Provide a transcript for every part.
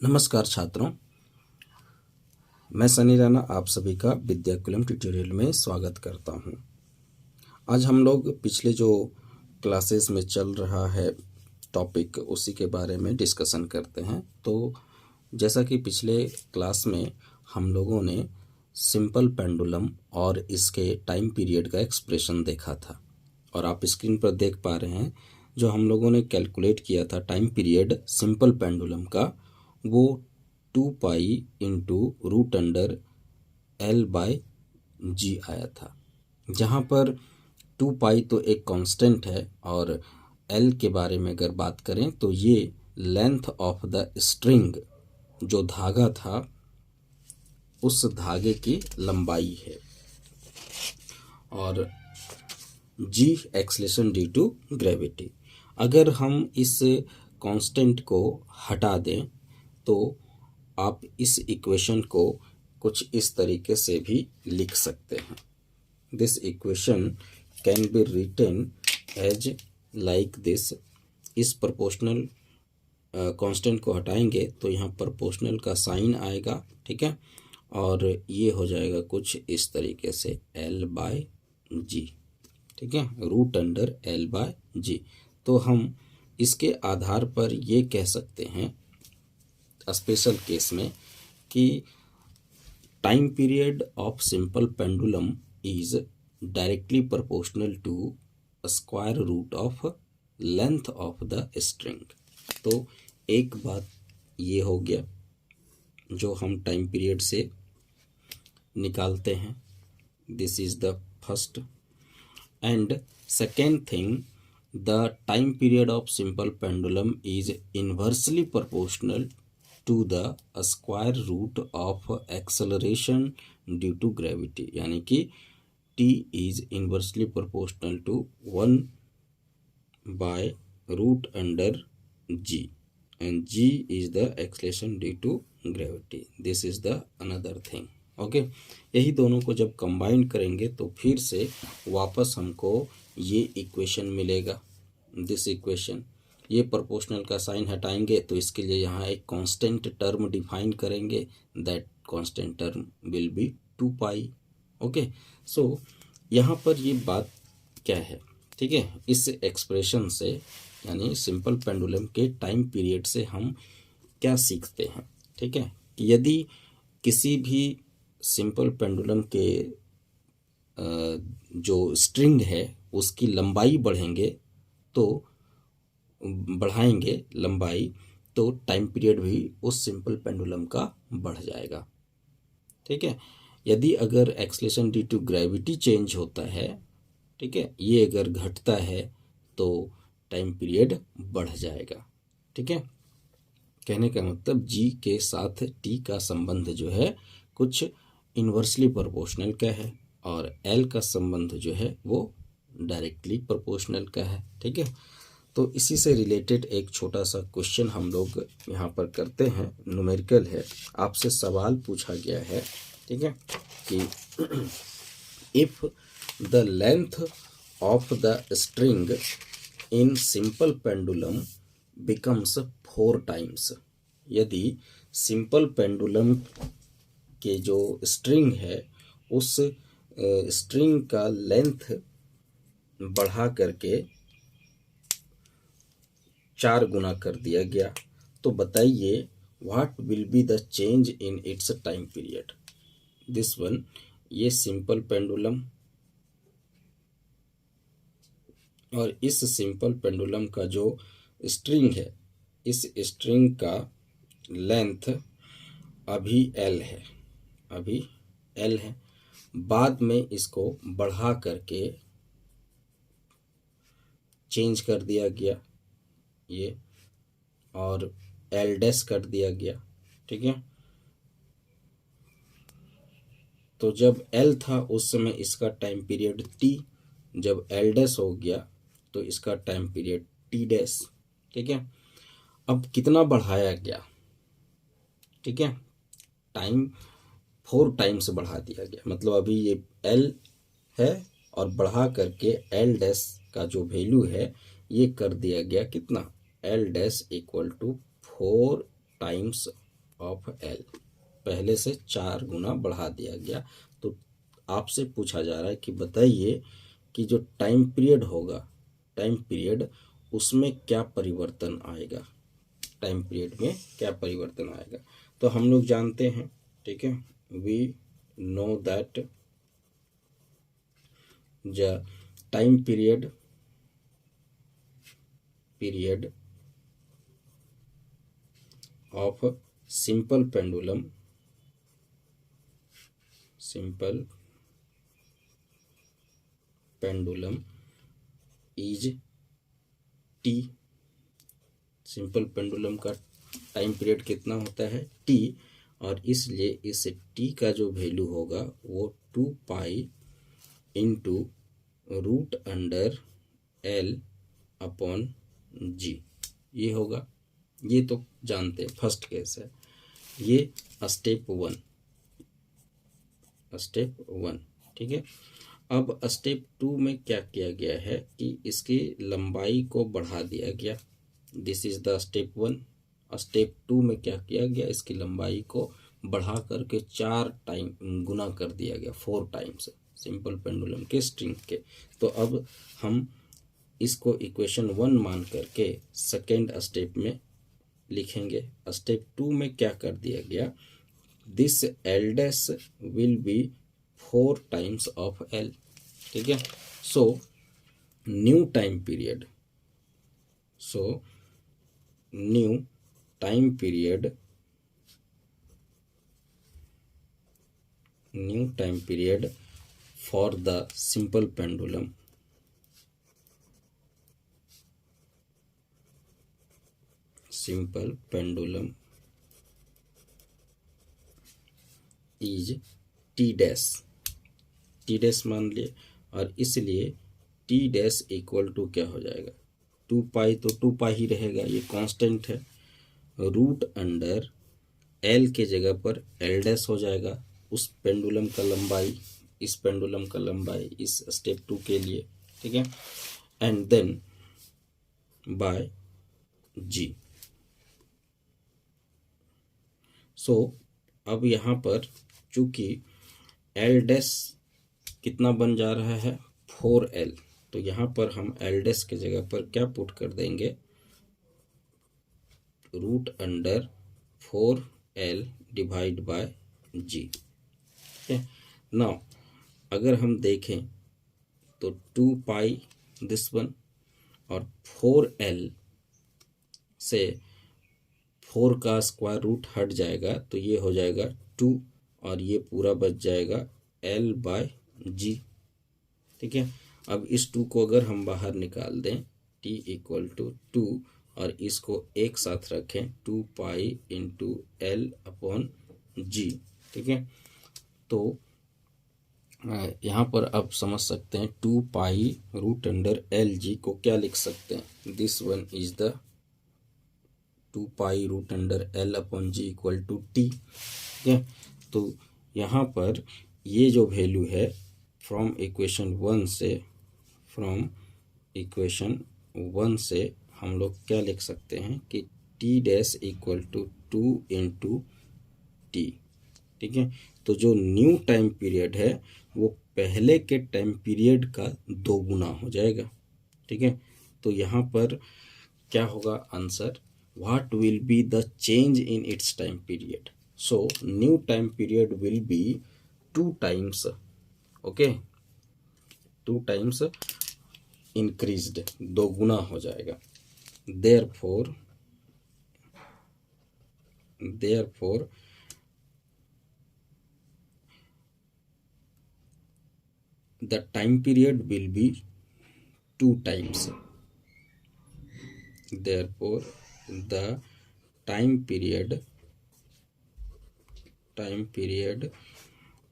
नमस्कार छात्रों, मैं सनी राणा आप सभी का विद्याकुलम ट्यूटोरियल में स्वागत करता हूं। आज हम लोग पिछले जो क्लासेस में चल रहा है टॉपिक उसी के बारे में डिस्कशन करते हैं। तो जैसा कि पिछले क्लास में हम लोगों ने सिंपल पेंडुलम और इसके टाइम पीरियड का एक्सप्रेशन देखा था और आप स्क्रीन पर देख पा रहे हैं जो हम लोगों ने कैलकुलेट किया था टाइम पीरियड सिंपल पेंडुलम का, वो 2 pi into root under l by g आया था। जहाँ पर 2 पाई तो एक कांस्टेंट है और एल के बारे में अगर बात करें तो ये लेंथ ऑफ द स्ट्रिंग, जो धागा था उस धागे की लंबाई है, और जी एक्सेलरेशन ड्यू टू ग्रेविटी। अगर हम इस कांस्टेंट को हटा दें तो आप इस इक्वेशन को कुछ इस तरीके से भी लिख सकते हैं। This equation can be written as like this. इस प्रोपोर्शनल कांस्टेंट को हटाएंगे तो यहाँ प्रोपोर्शनल का साइन आएगा, ठीक है, और ये हो जाएगा कुछ इस तरीके से एल बाय जी, ठीक है, रूट अंडर एल बाय जी। तो हम इसके आधार पर ये कह सकते हैं स्पेशल केस में कि time period of simple pendulum is directly proportional to square root of length of the string. तो एक बात ये हो गया जो हम टाइम पीरियड से निकालते हैं, this is the first. And second thing, the time period of simple pendulum is inversely proportional to the square root of acceleration due to gravity, यानी कि t is inversely proportional to 1 by root under g and g is the acceleration due to gravity. This is the another thing. Okay, यही दोनों को जब combine करेंगे तो फिर से वापस हमको ये इक्वेशन मिलेगा, दिस इक्वेशन। ये प्रोपोर्शनल का साइन हटाएंगे तो इसके लिए यहाँ एक कांस्टेंट टर्म डिफाइन करेंगे, that constant term will be 2 pi. Okay, so यहाँ पर ये बात क्या है, ठीक है, इस एक्सप्रेशन से यानी सिंपल पेंडुलम के टाइम पीरियड से हम क्या सीखते हैं, ठीक है। यदि किसी भी सिंपल पेंडुलम के जो स्ट्रिंग है उसकी लंबाई बढ़ाएंगे लंबाई, तो टाइम पीरियड भी उस सिंपल पेंडुलम का बढ़ जाएगा, ठीक है। यदि अगर acceleration due to gravity change होता है, ठीक है, ये अगर घटता है तो टाइम पीरियड बढ़ जाएगा, ठीक है। कहने का मतलब जी के साथ टी का संबंध जो है कुछ इन्वर्सली प्रोपोर्शनल का है और एल का संबंध जो है वो डायरेक्टली प्रोपोर्शनल का है, ठीक है। तो इसी से रिलेटेड एक छोटा सा क्वेश्चन हम लोग यहाँ पर करते हैं, न्यूमेरिकल है। आपसे सवाल पूछा गया है, ठीक है, कि if the length of the string in simple pendulum becomes 4 times, यदि सिंपल पेंडुलम के जो स्ट्रिंग है उस स्ट्रिंग का लेंथ बढ़ा करके 4 गुना कर दिया गया, तो बताइए what will be the change in its time period. This one, ये सिंपल पेंडुलम और इस सिंपल पेंडुलम का जो स्ट्रिंग है, इस स्ट्रिंग का लेंथ अभी एल है, बाद में इसको बढ़ा करके चेंज कर दिया गया ये, और एल डैश कर दिया गया, ठीक है। तो जब एल था उस समय इसका टाइम पीरियड टी, जब एल डैश हो गया तो इसका टाइम पीरियड टी डैश, ठीक है। अब कितना बढ़ाया गया, ठीक है, टाइम 4 टाइम्स बढ़ा दिया गया, मतलब अभी ये एल है और बढ़ा करके एल डैश का जो वैल्यू है ये कर दिया गया कितना, L dash equal to 4 times of L, पहले से 4 गुना बढ़ा दिया गया। तो आपसे पूछा जा रहा है कि बताइए कि जो टाइम पीरियड होगा, टाइम पीरियड उसमें क्या परिवर्तन आएगा, टाइम पीरियड में क्या परिवर्तन आएगा। तो हम लोग जानते हैं, ठीक है, we know that the time period of simple pendulum is t। Simple pendulum का टाइम पीरियड कितना होता है, t, और इसलिए इस t का जो वैल्यू होगा वो 2 pi into root under l upon g ये होगा। ये तो जानते हैं, फर्स्ट केस है। ये स्टेप वन, ठीक है। अब स्टेप 2 में क्या किया गया है कि इसकी लंबाई को बढ़ा दिया गया। This is the step 1। Step 2 में क्या किया गया, इसकी लंबाई को बढ़ा करके 4 टाइम गुना कर दिया गया, 4 टाइम्स सिंपल पेंडुलम के स्ट्रिंग के। तो अब हम इसको इक्वेशन 1 मान करके सेकेंड स्टेप में लिखेंगे। स्टेप 2 में क्या कर दिया गया, this L dash will be 4 times of L, ठीक है। सो new time period for the simple pendulum is T dash मान लिए, और इसलिए टी डैश इक्वल टू क्या हो जाएगा, 2 पाई, तो 2 पाई ही रहेगा, ये कांस्टेंट है। रूट अंडर एल के जगह पर एल डैश हो जाएगा, उस पेंडुलम का लंबाई, इस पेंडुलम का लंबाई इस स्टेप 2 के लिए, ठीक है। एंड देन बाय जी। सो अब यहाँ पर चूंकि एल डैश कितना बन जा रहा है, 4l, तो यहाँ पर हम एल डैश के जगह पर क्या पुट कर देंगे, root under 4l divide by G. Now अगर हम देखें तो 2 पाई दिस वन, और 4l से 4 का स्क्वायर रूट हट जाएगा, तो ये हो जाएगा 2, और ये पूरा बच जाएगा l बाय जी, ठीक है। अब इस 2 को अगर हम बाहर निकाल दें, t इक्वल टू 2, और इसको एक साथ रखें, 2 पाई इंटू एल अपॉन जी, ठीक है। तो यहाँ पर आप समझ सकते हैं 2 pi root under L G को क्या लिख सकते हैं, this one is the 2 pi root under L upon G equal to T, ठीक है। तो यहाँ पर ये जो वैल्यू है फ्रॉम इक्वेशन 1 से हम लोग क्या लिख सकते हैं कि T dash equal to 2 into T, ठीक है। तो जो न्यू टाइम पीरियड है वो पहले के टाइम पीरियड का 2 गुना हो जाएगा, ठीक है। तो यहाँ पर क्या होगा answer, what will be the change in its time period. So new time period will be 2 times, okay, 2 times increased, 2 गुना हो जाएगा। Therefore the time period will be 2 times. Therefore the time period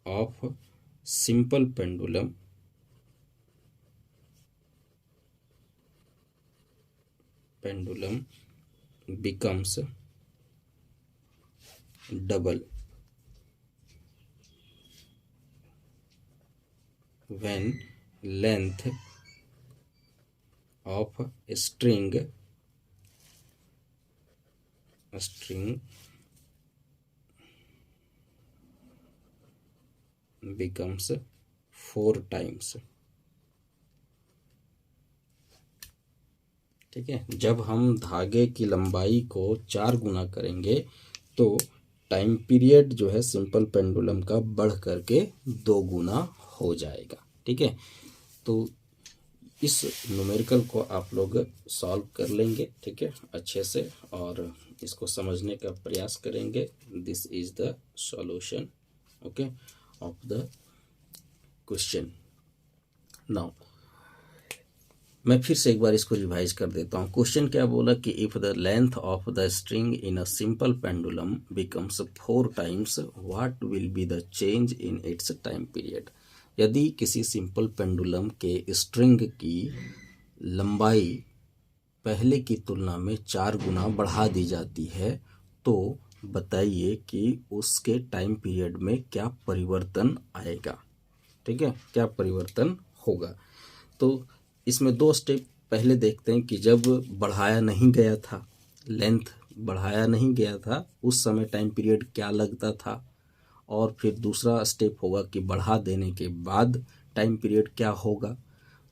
of simple pendulum becomes double when length of a string becomes 4 times। ठीक है, जब हम धागे की लंबाई को 4 गुना करेंगे तो टाइम पीरियड जो है सिंपल पेंडुलम का बढ़ करके 2 गुना हो जाएगा। ठीक है, तो इस न्यूमेरिकल को आप लोग सॉल्व कर लेंगे, ठीक है, अच्छे से, और इसको समझने का प्रयास करेंगे। This is the solution, okay, of the question. Now मैं फिर से एक बार इसको रिवाइज कर देता हूँ। क्वेश्चन क्या बोला कि if the length of the string in a simple pendulum becomes 4 times what will be the change in its time period. यदि किसी सिंपल पेंडुलम के स्ट्रिंग की लंबाई पहले की तुलना में 4 गुना बढ़ा दी जाती है तो बताइए कि उसके टाइम पीरियड में क्या परिवर्तन आएगा। ठीक है, क्या परिवर्तन होगा। तो इसमें 2 स्टेप पहले देखते हैं कि जब बढ़ाया नहीं गया था, लेंथ बढ़ाया नहीं गया था, उस समय टाइम पीरियड क्या लगता था, और फिर दूसरा स्टेप होगा कि बढ़ा देने के बाद टाइम पीरियड क्या होगा।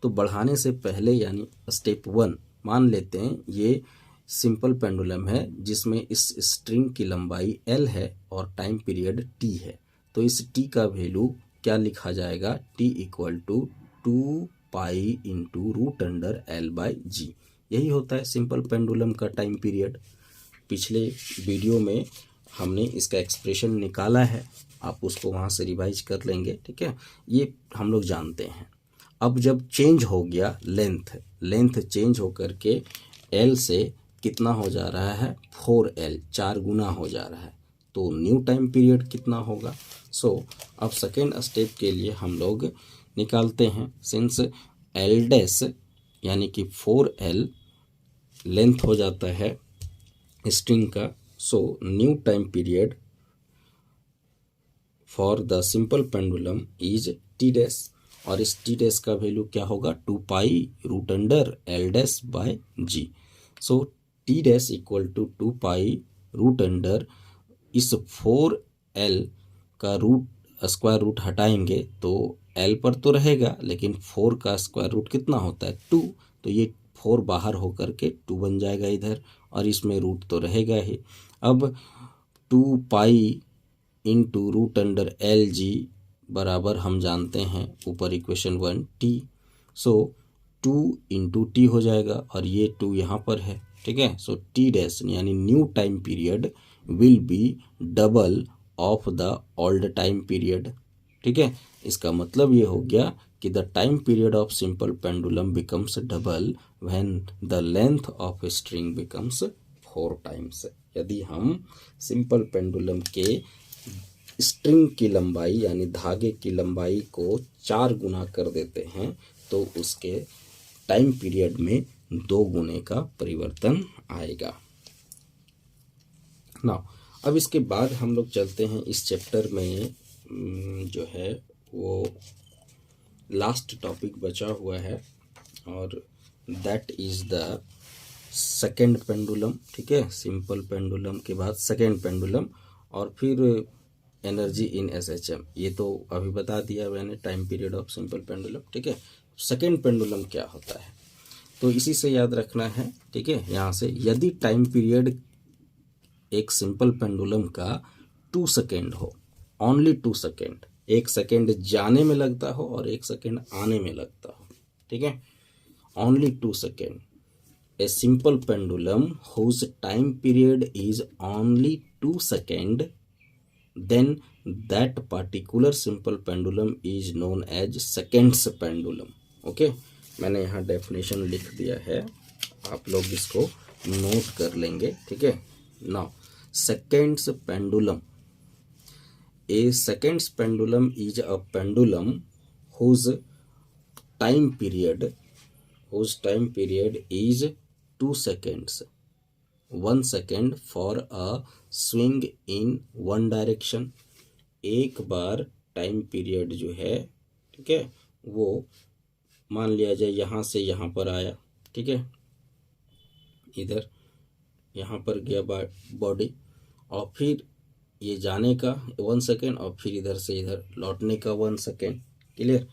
तो बढ़ाने से पहले यानी स्टेप 1 मान लेते हैं ये सिंपल पेंडुलम है जिसमें इस स्ट्रिंग की लंबाई L है और टाइम पीरियड T है। तो इस T का वैल्यू क्या लिखा जाएगा, T equal to 2 pi into root under L/G। यही होता है सिंपल पेंडुलम का टाइम पीरियड। पिछले वीडियो में हमने इसका एक्सप्रेशन निकाला है, आप उसको वहाँ से रिवाइज कर लेंगे। ठीक है, ये हम लोग जानते हैं। अब जब चेंज हो गया लेंथ चेंज होकर के L से कितना हो जा रहा है, 4L, 4 गुना हो जा रहा है, तो न्यू टाइम पीरियड कितना होगा। सो अब सेकेंड स्टेप के लिए हम लोग निकालते हैं। सिंस L डैश यानी कि 4L लेंथ हो जाता है स्ट्रिंग का, so new time period for the simple pendulum is T dash, और इस T डैश का वैल्यू क्या होगा, 2 pi root under L dash by G। So T dash equal to 2 pi root under, इस 4L का square root हटाएंगे तो L पर तो रहेगा, लेकिन 4 का स्क्वायर रूट कितना होता है, 2, तो ये 4 बाहर होकर के 2 बन जाएगा इधर, और इसमें रूट तो रहेगा ही। अब 2 pi into root under LG बराबर हम जानते हैं ऊपर equation 1 T, so 2 into T हो जाएगा, और ये 2 यहाँ पर है। ठीक है, सो T डैश यानी new time period will be double of the old time period. ठीक है, इसका मतलब ये हो गया कि the time period of simple pendulum becomes double when the length of string becomes 4 times. यदि हम सिंपल पेंडुलम के स्ट्रिंग की लंबाई यानी धागे की लंबाई को 4 गुना कर देते हैं तो उसके टाइम पीरियड में 2 गुने का परिवर्तन आएगा। ना अब इसके बाद हम लोग चलते हैं इस चैप्टर में, जो है वो लास्ट टॉपिक बचा हुआ है, और that is the second pendulum. ठीक है, सिंपल पेंडुलम के बाद सेकेंड पेंडुलम, और फिर एनर्जी इन SHM, ये तो अभी बता दिया मैंने, time period of simple pendulum. ठीक है, सेकेंड पेंडुलम क्या होता है तो इसी से याद रखना है। ठीक है, यहाँ से यदि टाइम पीरियड एक सिंपल पेंडुलम का 2 सेकेंड हो, ओनली 2 सेकेंड, 1 सेकेंड जाने में लगता हो और 1 सेकेंड आने में लगता हो। ठीक है, only 2 second, a simple pendulum whose time period is only 2 second, then that particular simple pendulum is known as seconds pendulum। Okay, मैंने यहाँ डेफिनेशन लिख दिया है, आप लोग इसको नोट कर लेंगे। ठीक है, now seconds pendulum, a seconds pendulum is a pendulum whose time period is 2 seconds, 1 second for a swing in one direction। एक बार टाइम पीरियड जो है, ठीक है, वो मान लिया जाए यहाँ से यहाँ पर आया। ठीक है, इधर यहाँ पर गया बॉडी, और फिर ये जाने का 1 सेकेंड और फिर इधर से इधर लौटने का 1 second. Clear.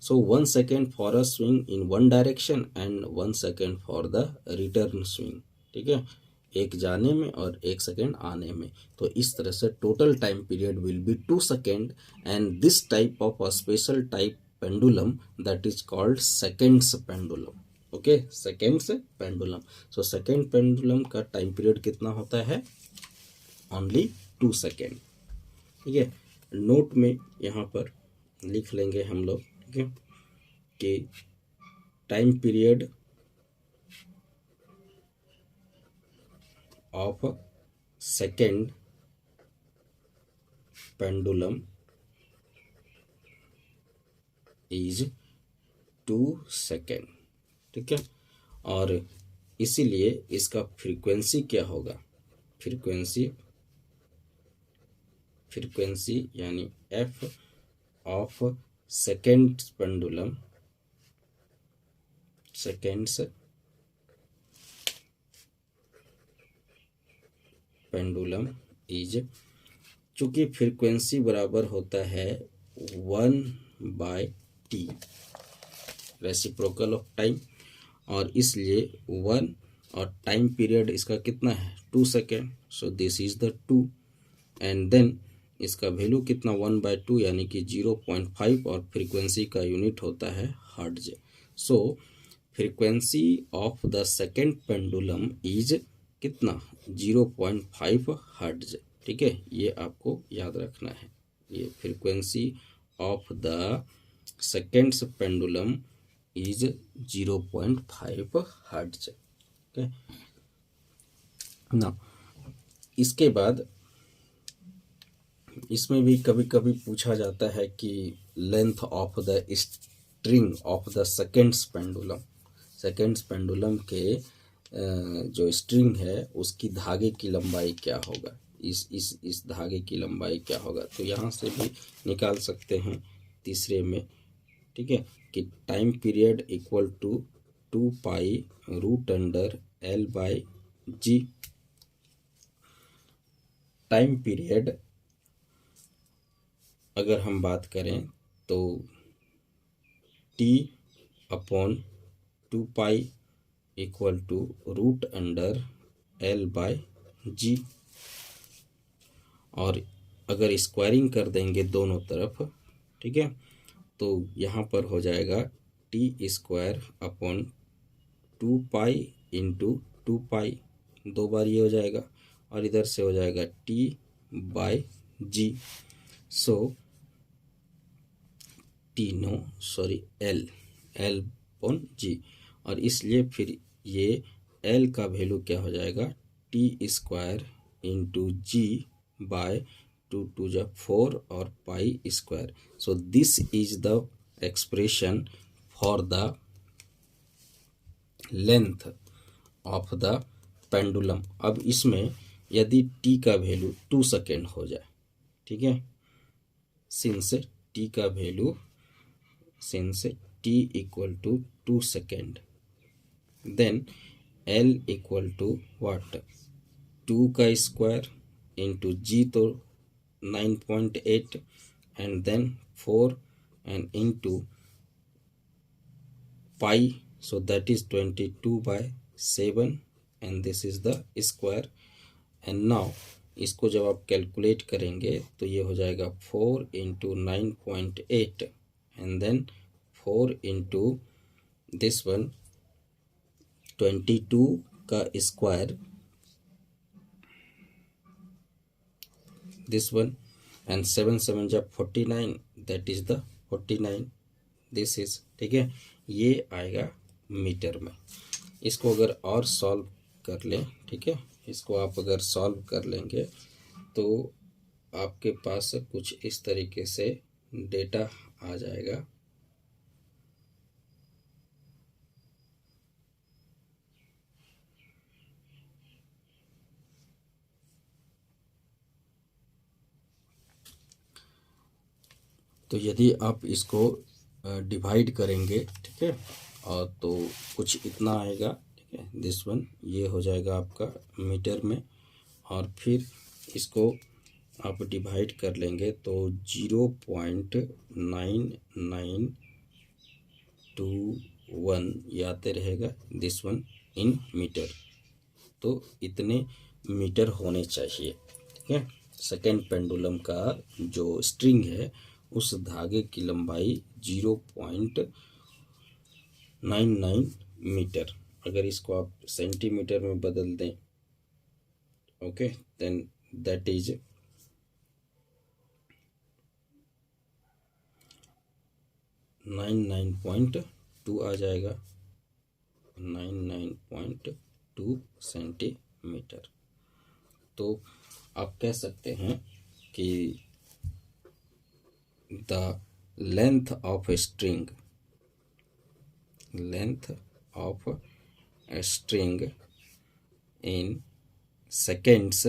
So 1 second for a swing in one direction and 1 second for the return swing. ठीक है, एक जाने में और 1 सेकेंड आने में। तो इस तरह से total time period will be 2 second and this type of a special type pendulum that is called seconds pendulum. Okay, seconds pendulum. So second pendulum का टाइम पीरियड कितना होता है? Only 2 second. ठीक है, नोट में यहाँ पर लिख लेंगे हम लोग। ठीक है, कि time period of second pendulum is 2 second. ठीक है, और इसीलिए इसका फ्रीक्वेंसी क्या होगा? फ्रीक्वेंसी यानी F of seconds pendulum is, चूंकि फ्रीक्वेंसी बराबर होता है 1/t रेसिप्रोकल ऑफ टाइम, और इसलिए 1 और टाइम पीरियड इसका कितना है? 2 second. So this is the 2 and then इसका वैल्यू कितना? 1/2 यानी कि 0.5 और फ्रीक्वेंसी का यूनिट होता है hertz. So frequency of the second pendulum is कितना? 0.5 हर्ट्ज। ठीक है, ये आपको याद रखना है। ये frequency of the seconds pendulum is 0.5 hertz. Okay, ना इसके बाद इसमें भी कभी कभी पूछा जाता है कि length of the string of the seconds pendulum के जो स्ट्रिंग है उसकी धागे की लंबाई क्या होगा? इस धागे की लंबाई क्या होगा? तो यहाँ से भी निकाल सकते हैं तीसरे में। ठीक है, कि time period equal to 2π√L/g। Time period अगर हम बात करें तो T/2π इक्वल टू √L/g, और अगर स्क्वायरिंग कर देंगे दोनों तरफ, ठीक है, तो यहाँ पर हो जाएगा T²/2π इंटू 2π, 2 बार ये हो जाएगा, और इधर से हो जाएगा T/g। सो L/g, और इसलिए फिर ये L का वैल्यू क्या हो जाएगा? T² इंटू G/2 और π²। So this is the expression for the length of the pendulum. अब इसमें यदि t का वैल्यू 2 सेकेंड हो जाए, ठीक है, since t equal to 2 second, then L equal to what? 2 का स्क्वायर इंटू G तो 9.8 and then 4 and into pi, so that is 22/7 and this is the square। and now इसको जब आप कैलकुलेट करेंगे तो ये हो जाएगा 4 into 9.8 and then 4 into this one 22 का स्क्वायर, दिस वन, एंड 7 जब 49 that is the 49 this is. ठीक है, ये आएगा मीटर में। इसको अगर और सॉल्व कर लें, ठीक है, इसको आप अगर सॉल्व कर लेंगे तो आपके पास कुछ इस तरीके से डेटा आ जाएगा। तो यदि आप इसको डिवाइड करेंगे, ठीक है, और तो कुछ इतना आएगा। ठीक है, दिस वन ये हो जाएगा आपका मीटर में, और फिर इसको आप डिवाइड कर लेंगे तो 0.9921 ये आते रहेगा, दिस वन इन मीटर। तो इतने मीटर होने चाहिए, ठीक है। सेकेंड पेंडुलम का जो स्ट्रिंग है उस धागे की लंबाई 0.99 मीटर। अगर इसको आप सेंटीमीटर में बदल दें, ओके, देन दैट इज 99.2 आ जाएगा, 99.2 सेंटीमीटर। तो आप कह सकते हैं कि the length of a string, length of a string in seconds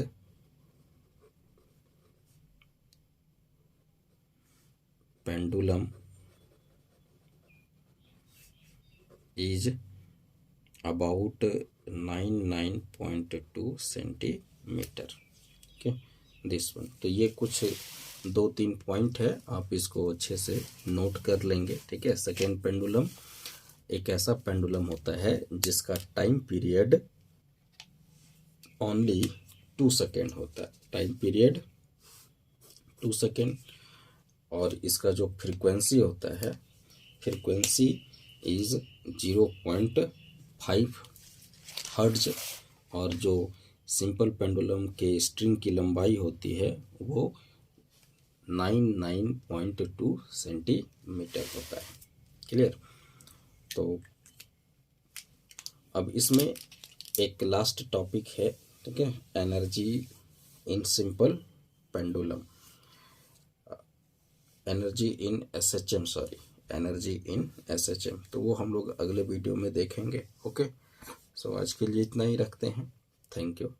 pendulum is about 99.2 centimetre, okay, this one. तो ये कुछ 2-3 पॉइंट है, आप इसको अच्छे से नोट कर लेंगे, ठीक है। सेकेंड पेंडुलम एक ऐसा पेंडुलम होता है जिसका टाइम पीरियड ओनली 2 सेकेंड होता है, टाइम पीरियड 2 सेकेंड। और इसका जो फ्रीक्वेंसी होता है, फ्रीक्वेंसी इज 0.5 हर्ट्ज। और जो सिंपल पेंडुलम के स्ट्रिंग की लंबाई होती है वो 99.2 सेंटीमीटर होता है, क्लियर। तो अब इसमें एक लास्ट टॉपिक है, ठीक है, energy in simple pendulum, energy in SHM, sorry, energy in SHM. तो वो हम लोग अगले वीडियो में देखेंगे, ओके। सो आज के लिए इतना ही रखते हैं, थैंक यू।